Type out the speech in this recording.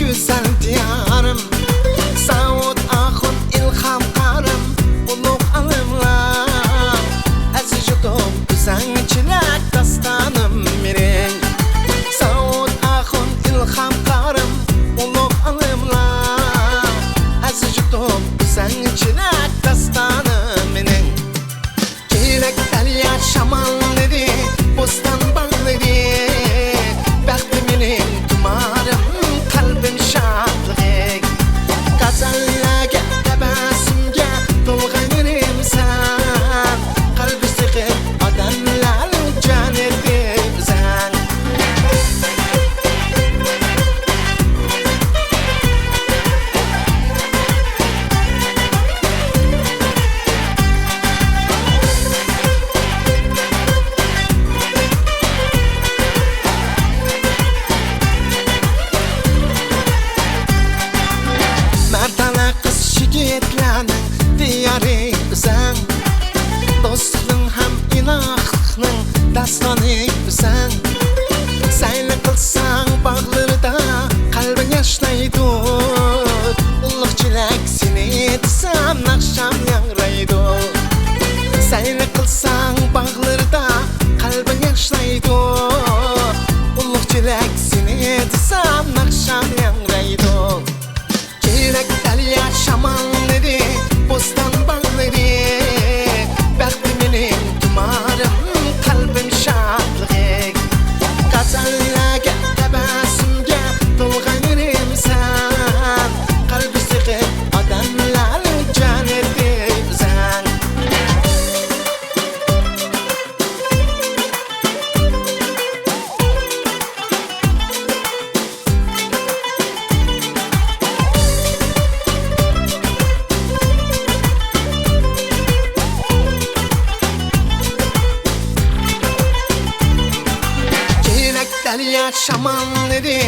güzel diyarım. Saud ahun ilham karım, ulug' alimlar. Aziz yurtum, güzel çilek dastanım mening. Saud ahun ilham karım, ulug' alimlar. Aziz yurtum, güzel çilek dastanım mening. Çilek derya şamanları, bostan bağları. Bəxti mening tumarım, kalbim şadlık. Gazallarga, təbəssümgə dolğanırım sen. Qalbi sıxıb odamlar can edibsən. Merdana kız şigitlarning diyarı sen. Dostluğun ham inaqlıqning dastoni sen. Sayli qilsang bag'larida qalbing yashlaydi. Ulug' chelak seni desam naqsham yangraydi. Sayli qilsang bag'larida qalbing yashlaydi. Ulug' chelak seni desam naqsham yangraydi. Çilek derya şamanları, bostan bağları. Bəxti mening tumarım, kalbim şadlık. Gazallarga, təbəssümgə dolğanırım sen. Qalbi sıxıb odamlar can edibsən. Derya şamanları,